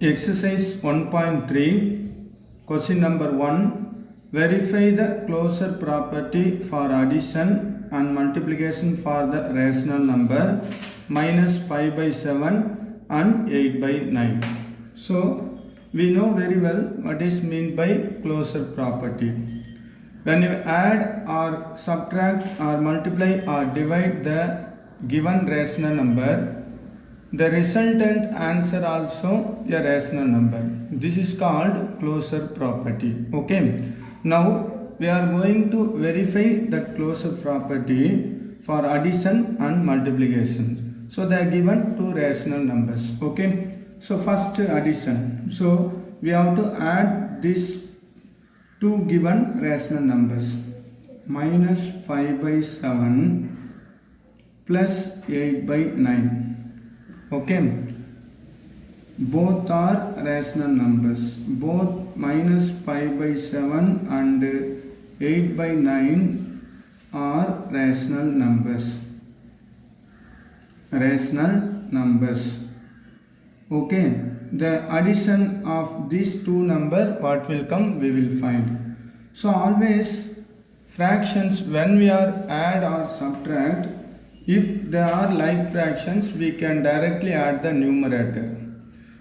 Exercise 1.3, question number 1. Verify the closure property for addition and multiplication for the rational number minus 5 by 7 and 8 by 9. So, we know very well what is meant by closure property. When you add or subtract or multiply or divide the given rational number, the resultant answer also a rational number. This is called closure property. Okay. Now we are going to verify that closure property for addition and multiplication. So they are given two rational numbers. Okay. So first addition. So we have to add these two given rational numbers. Minus 5 by 7 plus 8 by 9. Okay, both are rational numbers. Both minus 5 by 7 and 8 by 9 are rational numbers. Rational numbers. Okay, the addition of these two numbers, what will come, we will find. So always fractions, when we are add or subtract, if they are like fractions, we can directly add the numerator.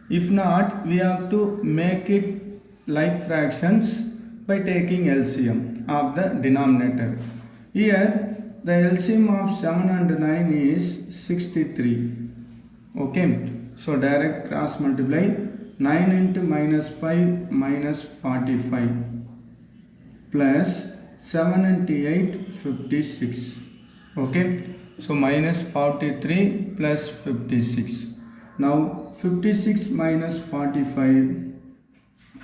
If not, we have to make it like fractions by taking LCM of the denominator. Here, the LCM of 7 and 9 is 63. Okay, so direct cross multiply. 9 into minus 5 minus 45 plus 7 into 8 56. Okay. So minus 43 plus 56. Now 56 minus 45,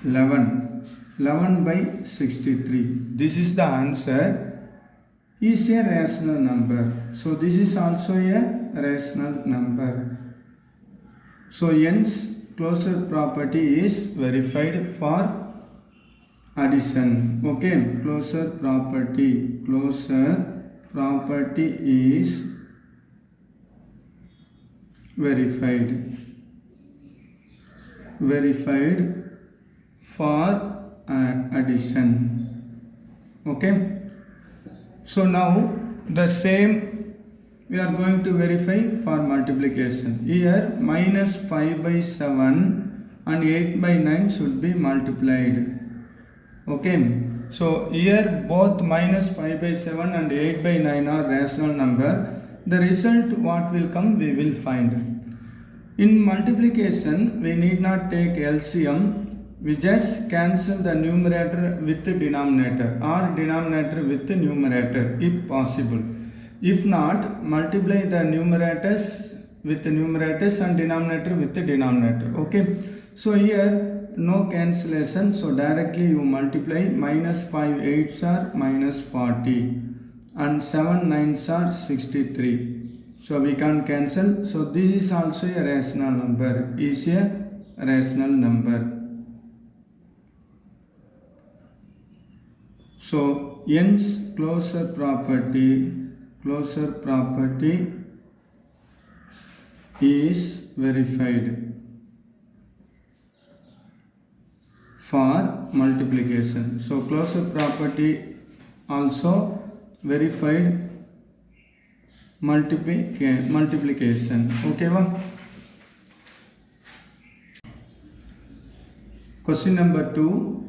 11. 11 by 63. This is the answer. Is a rational number. So this is also a rational number. So hence closure property is verified for addition. Okay, closure property. Closure property is verified for addition. Okay, so now the same we are going to verify for multiplication. Here minus 5 by 7 and 8 by 9 should be multiplied. Okay, so here both minus 5 by 7 and 8 by 9 are rational number. The result what will come, we will find. In multiplication, we need not take LCM. We just cancel the numerator with the denominator or denominator with the numerator if possible. If not, multiply the numerators with the numerators and denominator with the denominator. Okay, so here no cancellation, so directly you multiply. Minus 5 8s are minus 40 and 7 9s are 63. So we can cancel. So this is also a rational number. Is a rational number. So hence closure property is verified for multiplication. So closure property also verified multiplication. Okay, va? Question number 2.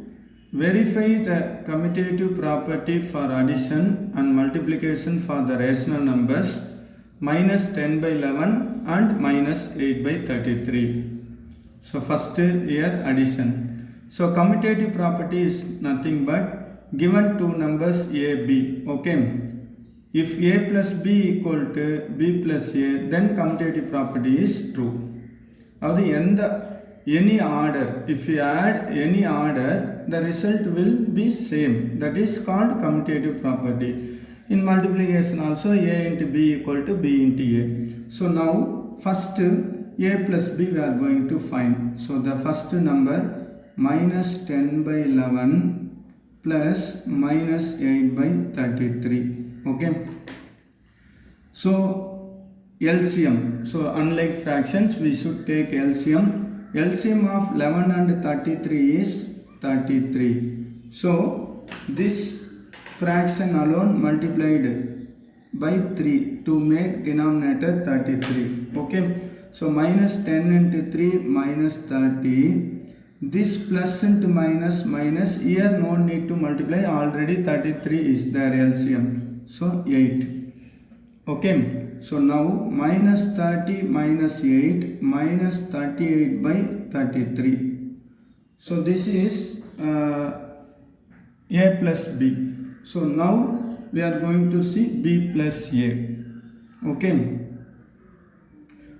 Verify the commutative property for addition and multiplication for the rational numbers minus 10 by 11 and minus 8 by 33. So first here addition. So commutative property is nothing but given two numbers a, b. Okay. If a plus b equal to b plus a, then commutative property is true. Now any order, if you add any order, the result will be same. That is called commutative property. In multiplication also a into b equal to b into a. So now first a plus b we are going to find. So the first number minus 10 by 11 plus minus 8 by 33. Okay. So LCM. So unlike fractions, we should take LCM. LCM of 11 and 33 is 33. So this fraction alone multiplied by 3 to make denominator 33. Okay. So minus 10 into 3 minus 30. This plus into minus minus, here no need to multiply, already 33 is there LCM. So 8. Okay. So now minus 30 minus 8 minus 38 by 33. So this is A plus B. So now we are going to see B plus A. Okay.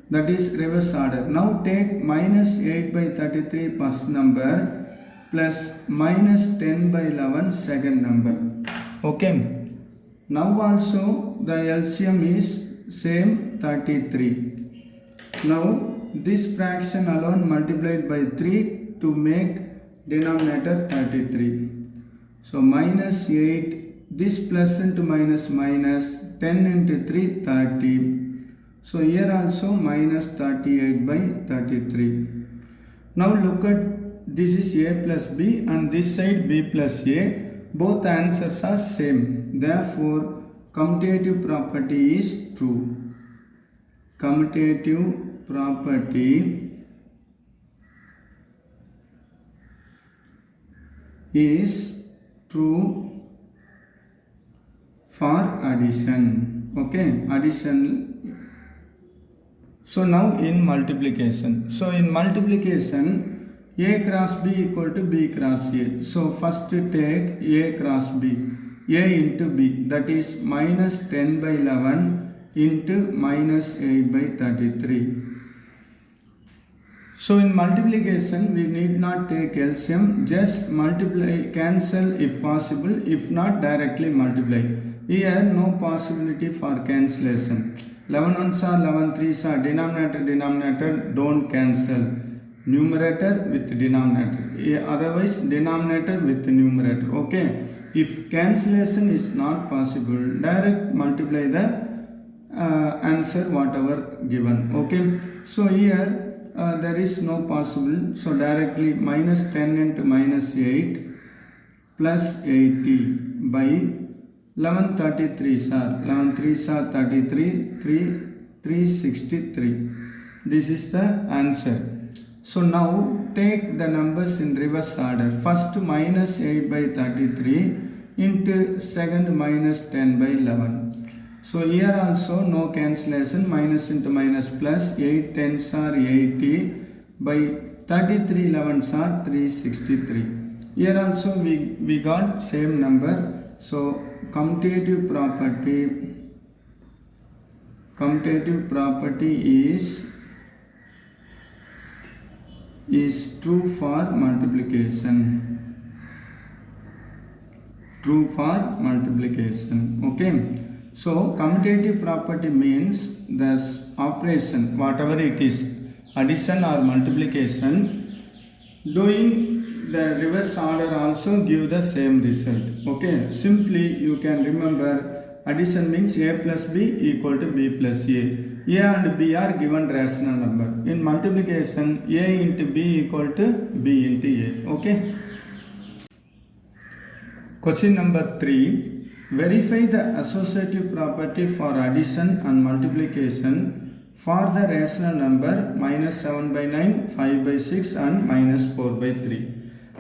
That is reverse order. Now take minus 8 by 33 first number plus minus 10 by 11 second number. Okay. Now also the LCM is same 33. Now this fraction alone multiplied by 3 to make denominator 33. So minus 8, this plus into minus minus, 10 into 3 30. So here also minus 38 by 33. Now look at, this is A plus B and this side B plus A. Both answers are same. Therefore, commutative property is true. Commutative property is true for addition. Okay, addition. So now in multiplication. So in multiplication, A cross B equal to B cross A. So first take A cross B. A into B, that is minus 10 by 11 into minus 8 by 33. So in multiplication, we need not take LCM, just multiply, cancel if possible, if not directly multiply. Here no possibility for cancellation. 11 ones are 11 3s are denominator don't cancel. Numerator with denominator, otherwise denominator with numerator. Okay. If cancellation is not possible, direct multiply the answer whatever given. Okay. So here there is no possible. So directly minus 10 into minus 8 plus 80 by 11 33s are 11 3s are 33, 363. This is the answer. So now take the numbers in reverse order. First minus 8 by 33 into second minus 10 by 11. So here also no cancellation, minus into minus plus, 8 10s are 80 by 33 11s are 363. Here also we got same number. So commutative property is true for multiplication. True for multiplication. Okay. So commutative property means the operation, whatever it is, addition or multiplication, doing the reverse order also give the same result. Okay. Simply you can remember, addition means A plus B equal to B plus A. A and B are given rational number. In multiplication, A into B equal to B into A. Okay. Question number 3. Verify the associative property for addition and multiplication for the rational number minus 7 by 9, 5 by 6 and minus 4 by 3.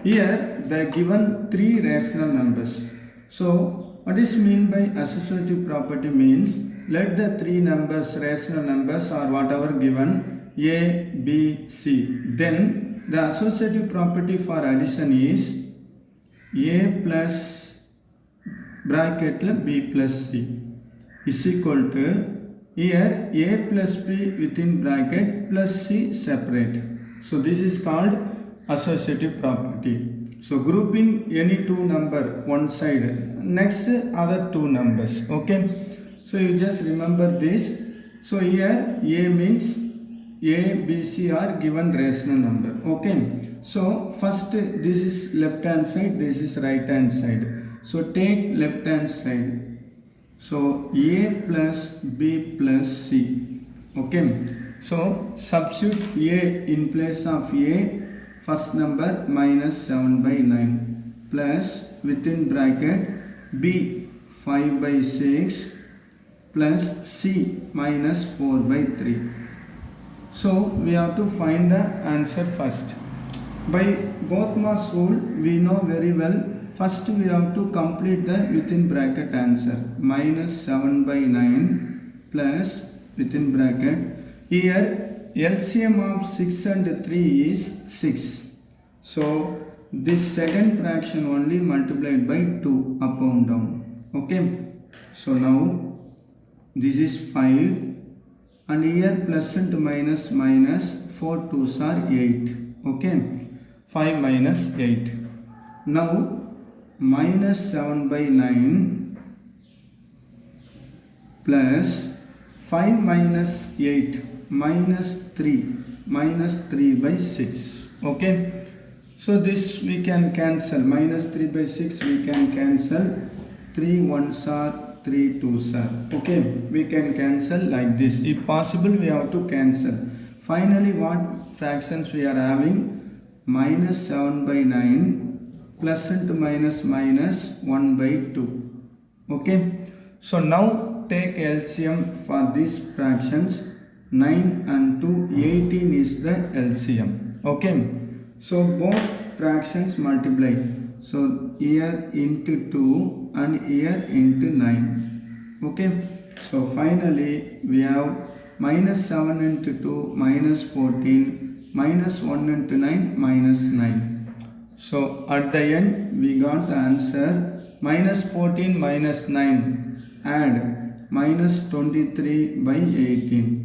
Here they are given 3 rational numbers. So what is mean by associative property means, let the 3 numbers, rational numbers or whatever given, A, B, C. Then the associative property for addition is A plus bracket B plus C is equal to, here A plus B within bracket plus C separate. So this is called associative property. So grouping any 2 number one side, next other 2 numbers. Okay. So you just remember this. So here A means A, B, C are given rational number. Okay. So first this is left hand side, this is right hand side. So take left hand side. So A plus B plus C. Okay. So substitute a in place of a, first number minus 7 by 9 plus within bracket b 5 by 6 plus c minus 4 by 3. So we have to find the answer first. By Bothma's rule we know very well. First we have to complete the within bracket answer. Minus 7 by 9 plus within bracket. Here LCM of 6 and 3 is 6. So this second fraction only multiplied by 2 up and down. Okay. So now this is 5 and here plus and minus minus 4 2s are 8. Okay. 5 minus 8. Now minus 7 by 9 plus 5 minus 8 minus 3 by 6. Okay. So this we can cancel. Minus 3 by 6 we can cancel. 3 1s are 3 2s are. Okay. We can cancel like this. If possible we have to cancel. Finally what fractions we are having? Minus 7 by 9 plus and minus minus 1 by 2. Okay. So now take LCM for these fractions. 9 and 2, 18 is the LCM. Okay. So both fractions multiply. So here into 2 and here into 9. Okay. So finally we have minus 7 into 2 minus 14 minus 1 into 9 minus 9. So at the end we got the answer minus 14 minus 9 add minus 23 by 18.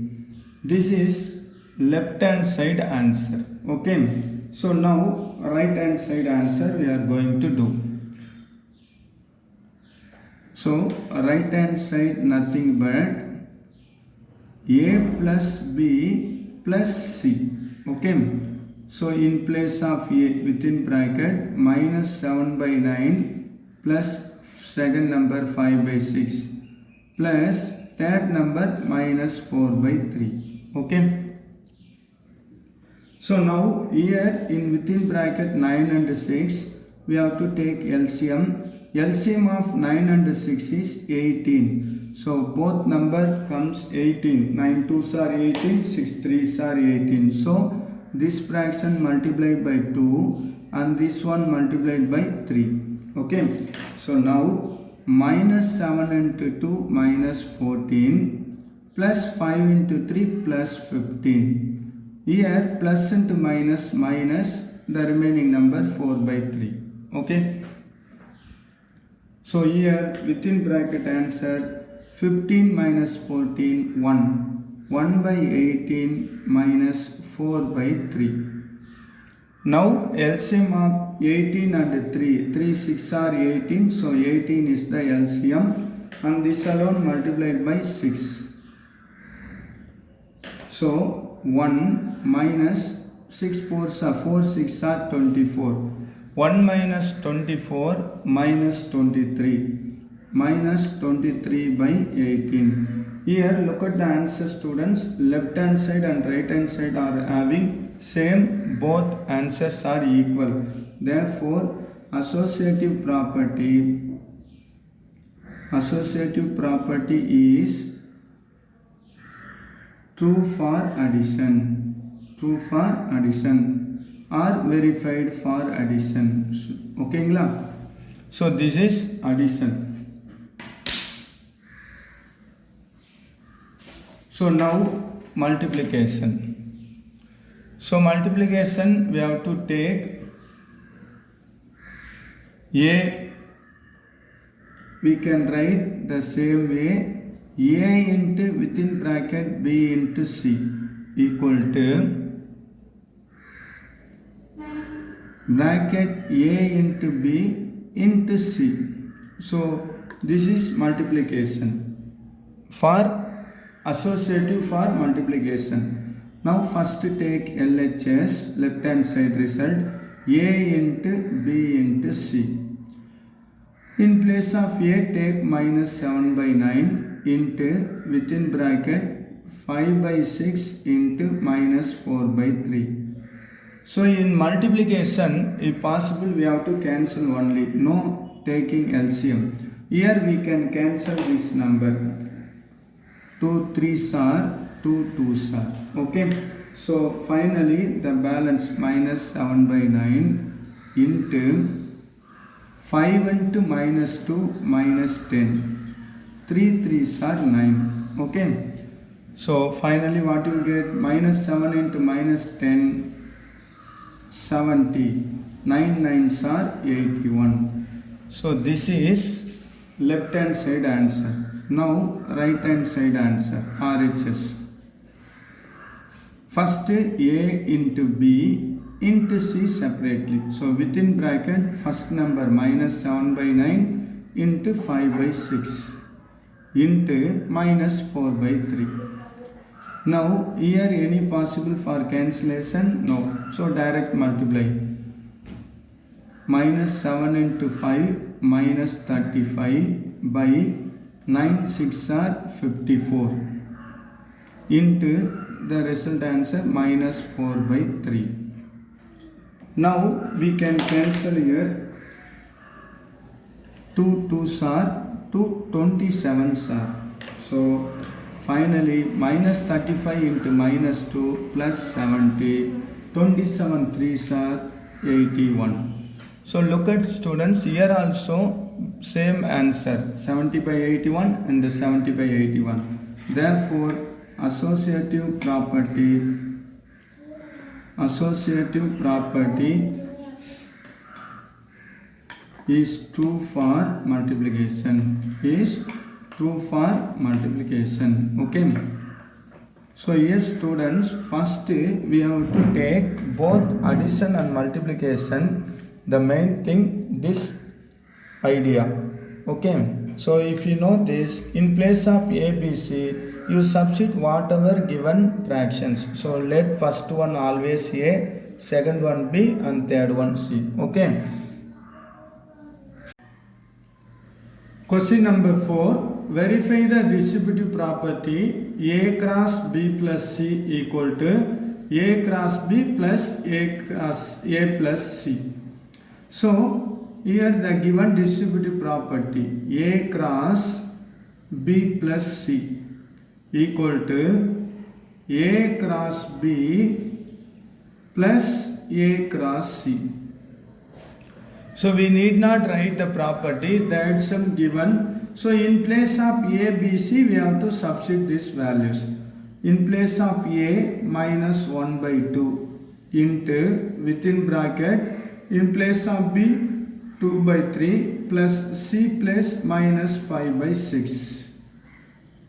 This is left hand side answer. Okay. So now right hand side answer we are going to do. So right hand side nothing but a plus b plus c. Okay. So in place of a within bracket minus 7 by 9 plus second number 5 by 6 plus third number minus 4 by 3. Okay. So now here in within bracket 9 and 6 we have to take LCM. LCM of 9 and 6 is 18. So both number comes 18. 9 2s are 18, 6 3s are 18. So this fraction multiplied by 2 and this one multiplied by 3. Okay. So now minus 7 into 2 minus 14 plus 5 into 3 plus 15. Here plus into minus minus the remaining number 4 by 3. Okay. So here within bracket answer 15 minus 14 1. 1 by 18 minus 4 by 3. Now LCM of 18 and 3. 3 6 are 18. So 18 is the LCM and this alone multiplied by 6. So 1 minus 6 4s are 4 6 are 24. 1 minus 24 minus 23 minus 23 by 18. Here look at the answer students. Left hand side and right hand side are having same. Both answers are equal. Therefore associative property is true for addition. True for addition or verified for addition. Okay. So this is addition. So now multiplication. So multiplication we have to take a, we can write the same way, a into within bracket b into c equal to bracket a into b into c. So this is multiplication for associative for multiplication. Now first take LHS, left hand side result, a into b into c. In place of a take minus 7 by 9 into within bracket 5 by 6 into minus 4 by 3. So in multiplication, if possible, we have to cancel only, no taking LCM. Here we can cancel this number. 2 3s are 2 2s are. Okay. So finally the balance minus 7 by 9 into 5 into minus 2 minus 10. 3 3s are 9. Okay. So finally what you get? Minus 7 into minus 10, 70. 9 9s are 81. So this is left hand side answer. Now right hand side answer, RHS. First A into B into C separately. So within bracket first number minus 7 by 9 into 5 by 6 into minus 4 by 3. Now here any possible for cancellation? No. So direct multiply. Minus 7 into 5 minus 35 by 9 6 are 54 into the result answer minus 4 by 3. Now we can cancel here 2 2s are 2 27s are. So finally minus 35 into minus 2 plus 70, 27 3s are 81. So look at students, here also same answer, 70 by 81 and 70 by 81. Therefore associative property is true for multiplication, okay. So yes students, first we have to take both addition and multiplication, the main thing this idea, okay. So if you know this, in place of A, B, C, you substitute whatever given fractions. So let first one always A, second one B and third one C, okay. Question number 4. Verify the distributive property A cross B plus C equal to A cross B plus A cross A plus C. So here the given distributive property A cross B plus C equal to A cross B plus A cross C. So we need not write the property, that's some given. So in place of A, B, C, we have to substitute these values. In place of A, minus 1 by 2 into, within bracket, in place of B, 2 by 3 plus C plus minus 5 by 6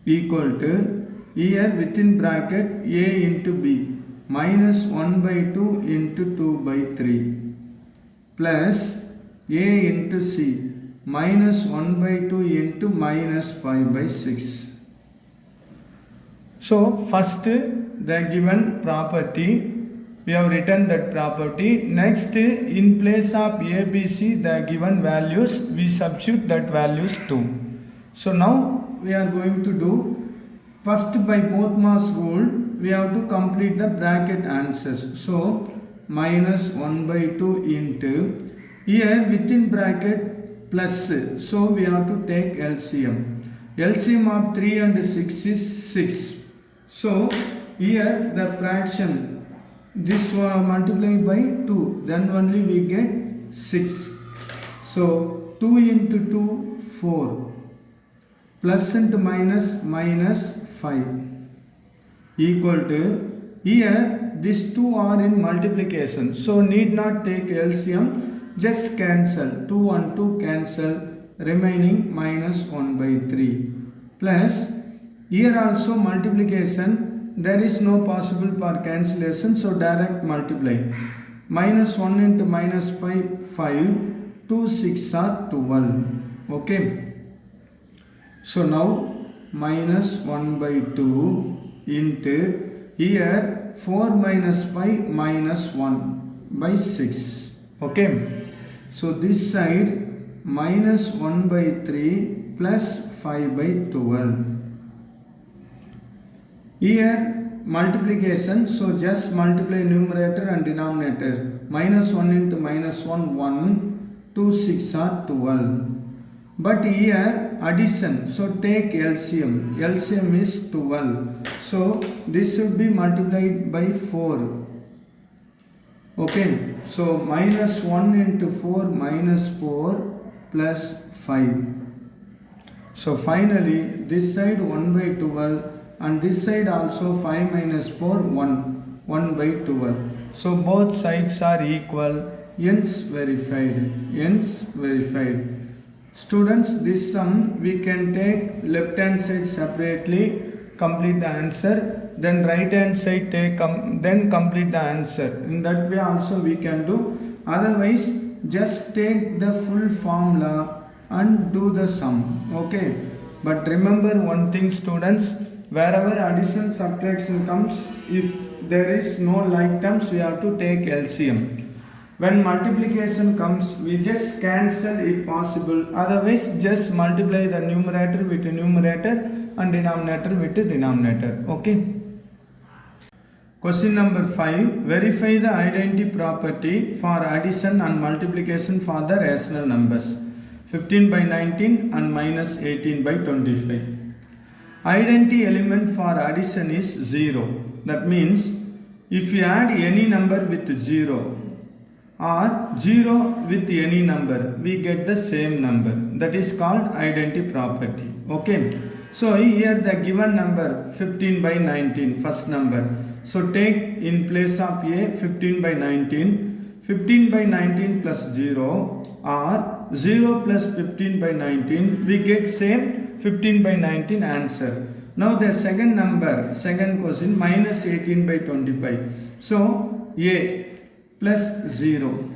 equal to, here within bracket A into B, minus 1 by 2 into 2 by 3 plus A into C, minus 1 by 2 into minus 5 by 6. So first the given property, we have written that property. Next, in place of A, B, C, the given values, we substitute that values too. So now we are going to do, first by Bothma's rule, we have to complete the bracket answers. So minus 1 by 2 into, here within bracket plus, so we have to take LCM. LCM of 3 and 6 is 6. So here the fraction, this one multiplied by 2, then only we get 6. So 2 into 2, 4. Plus into minus, minus 5 equal to, here these two are in multiplication. So need not take LCM. Just cancel, 2 and 2 cancel, remaining minus 1 by 3 plus, here also multiplication, there is no possible for cancellation, so direct multiply. Minus 1 into minus 5, 5, 2 6 are 12, okay. So now minus 1 by 2 into, here 4 minus 5 minus 1 by 6, okay. So this side minus 1 by 3 plus 5 by 12. Here multiplication, so just multiply numerator and denominator. Minus 1 into minus 1, 1, 2, 6 are 12. But here addition, so take LCM. LCM is 12. So this should be multiplied by 4. Okay, so minus 1 into 4 minus 4 plus 5. So finally this side 1 by 12 and this side also 5 minus 4 1 by 12. So both sides are equal, hence verified, hence verified. Students, this sum we can take left hand side separately, complete the answer, then right hand side take then complete the answer. In that way also we can do. Otherwise just take the full formula and do the sum. Okay, but remember one thing students, wherever addition subtraction comes, if there is no like terms we have to take LCM. When multiplication comes, we just cancel if possible. Otherwise, just multiply the numerator with the numerator and denominator with the denominator. Okay. Question number 5. Verify the identity property for addition and multiplication for the rational numbers. 15 by 19 and minus 18 by 25. Identity element for addition is 0. That means, if you add any number with 0, or 0 with any number, we get the same number. That is called identity property. Okay. So here the given number 15 by 19, first number. So take in place of A 15 by 19, 15 by 19 plus 0 or 0 plus 15 by 19, we get same 15 by 19 answer. Now the second number, second question, minus 18 by 25. So A plus 0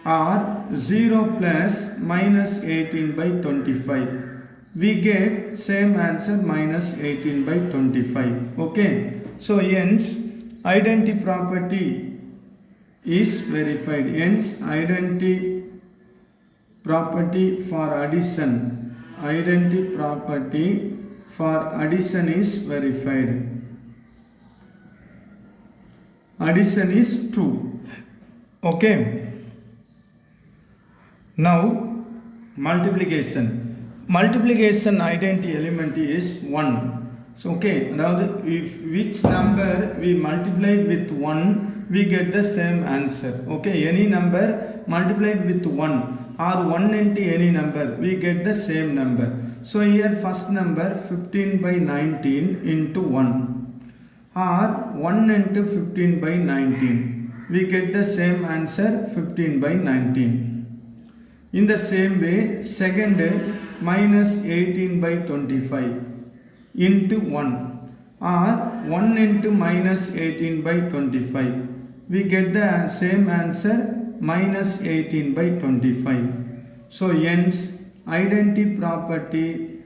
or 0 plus minus 18 by 25. We get same answer minus 18 by 25. Okay. So hence identity property is verified. Hence identity property for addition. Identity property for addition is verified. Addition is true. Okay. Now multiplication. Multiplication identity element is 1. So okay, now if which number we multiplied with 1, we get the same answer. Okay, any number multiplied with 1 or 1 into any number, we get the same number. So here first number 15 by 19 into 1 or 1 into 15 by 19. We get the same answer 15 by 19. In the same way, second minus 18 by 25 into 1 or 1 into minus 18 by 25. We get the same answer minus 18 by 25. So hence identity property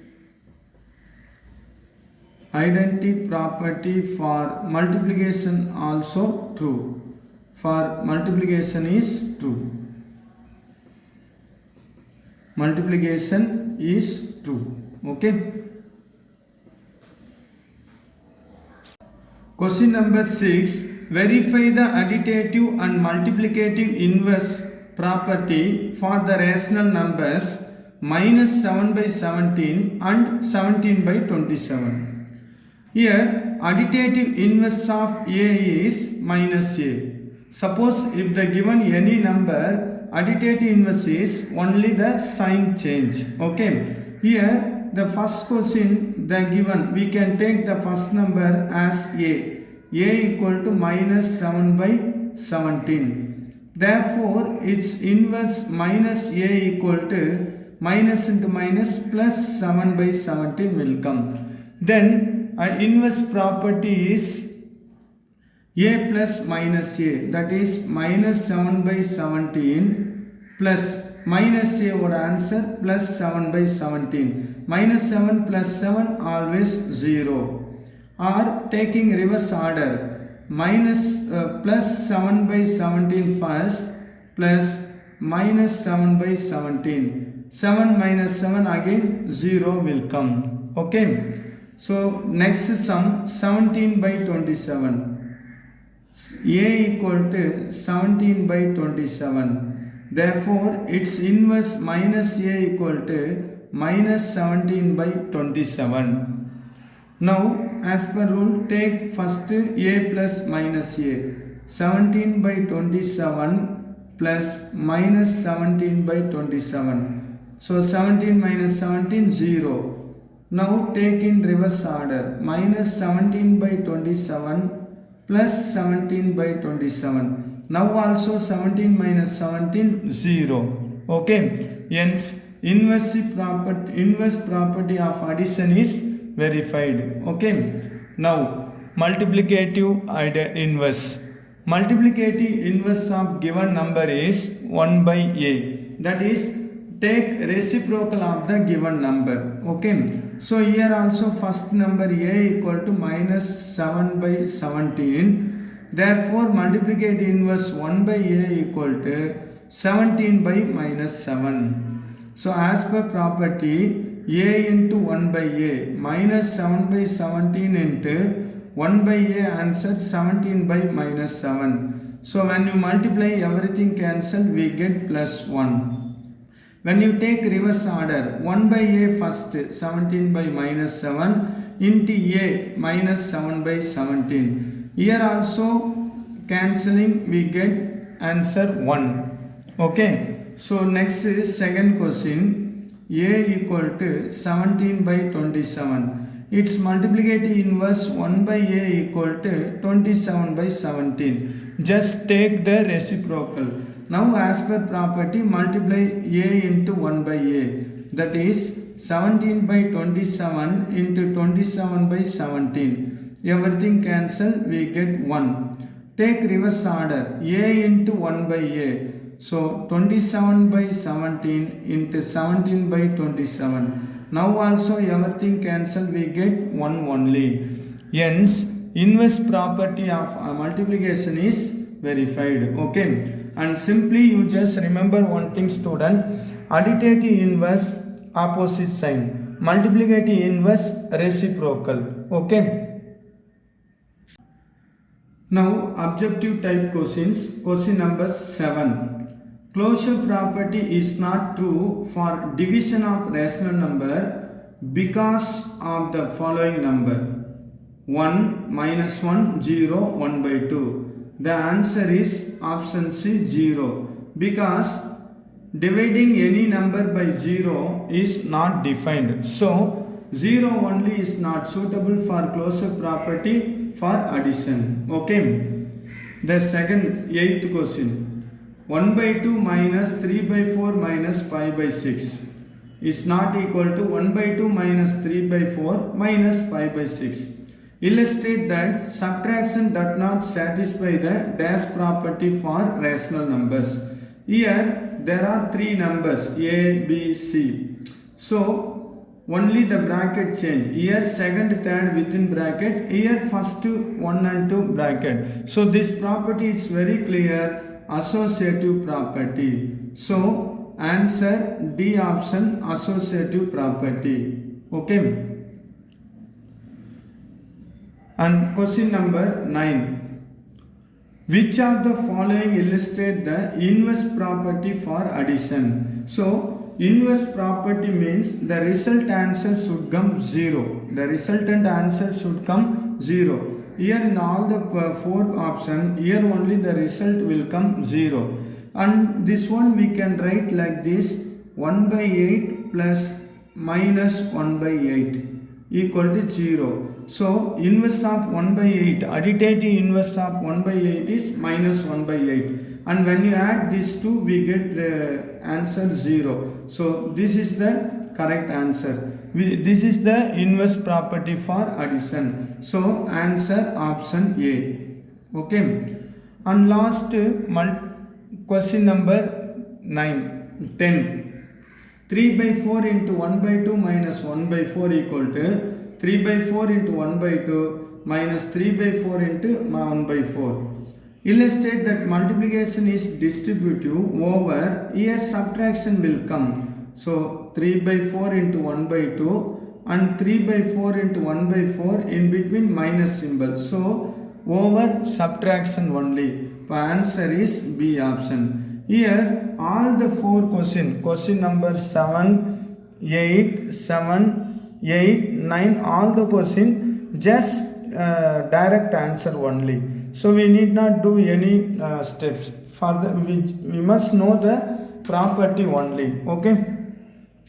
for multiplication also true. For multiplication is true. Multiplication is true. Okay. Question number 6. Verify the additive and multiplicative inverse property for the rational numbers minus 7 by 17 and 17 by 27. Here additive inverse of A is minus A. Suppose if the given any number, additive inverse is only the sign change. Okay. Here the first question the given, we can take the first number as A. A equal to minus 7 by 17. Therefore its inverse minus A equal to minus into minus plus 7 by 17 will come. Then inverse property is A plus minus A, that is minus 7 by 17 plus minus A would answer plus 7 by 17. Minus 7 plus 7 always 0. Or taking reverse order, minus plus 7 by 17 first plus minus 7 by 17. 7 minus 7 again 0 will come. Okay. So next sum 17 by 27. A equal to 17 by 27. Therefore, its inverse minus A equal to minus 17 by 27. Now, as per rule, take first A plus minus A. 17 by 27 plus minus 17 by 27. So, 17 minus 17, 0. Now, take in reverse order. Minus 17 by 27 plus 17 by 27. Now also 17 minus 17, 0. Okay. Hence, inverse property of addition is verified. Okay. Now, multiplicative inverse. Multiplicative inverse of given number is 1 by A. That is, take reciprocal of the given number. Okay. So here also first number A equal to minus 7 by 17. Therefore, multiplicative inverse 1 by A equal to 17 by minus 7. So as per property, A into 1 by A minus 7 by 17 into 1 by A answer 17 by minus 7. So when you multiply everything cancel, we get plus 1. When you take reverse order, 1 by A first, 17 by minus 7 into A minus 7 by 17. Here also cancelling, we get answer 1. Okay. So next is second question. A equal to 17 by 27. Its multiplicative inverse 1 by A equal to 27 by 17. Just take the reciprocal. Now as per property, multiply A into 1 by A. That is 17 by 27 into 27 by 17. Everything cancel, we get 1. Take reverse order. A into 1 by A. So 27 by 17 into 17 by 27. Now also everything cancel, we get 1 only. Hence, inverse property of multiplication is verified. Okay. And simply you just remember one thing, student. Additive inverse opposite sign. Multiplicative inverse reciprocal. Okay. Now objective type questions. Question number 7. Closure property is not true for division of rational number because of the following number. 1, minus 1, 0, 1 by 2. The answer is option C, 0, because dividing any number by 0 is not defined. So 0 only is not suitable for closure property for addition. Okay. The second, 8th question. 1 by 2 minus 3 by 4 minus 5 by 6 is not equal to 1 by 2 minus 3 by 4 minus 5 by 6. Illustrate that subtraction does not satisfy the dash property for rational numbers. Here there are three numbers A, B, C. So only the bracket change. Here second, third within bracket. Here first 1 and 2 bracket. So this property is very clear. Associative property. So answer D option, associative property. Okay. And question number 9. Which of the following illustrate the inverse property for addition? So inverse property means the result answer should come 0. The resultant answer should come 0. Here in all the 4 options, here only the result will come 0. And this one we can write like this: 1 by 8 plus minus 1 by 8 equal to 0. So inverse of 1 by 8, additive inverse of 1 by 8 is minus 1 by 8. And when you add these two, we get answer 0. So this is the correct answer. This is the inverse property for addition. So answer option A. Okay. And last question number 10. 3 by 4 into 1 by 2 minus 1 by 4 equal to 3 by 4 into 1 by 2 minus 3 by 4 into 1 by 4. Illustrate that multiplication is distributive over, here subtraction will come. So 3 by 4 into 1 by 2 and 3 by 4 into 1 by 4 in between minus symbol. So over subtraction only. The answer is B option. Here all the 4 question number 7, 8, 7, 8, 9, all the question just direct answer only. So we need not do any steps. For the we must know the property only. Okay.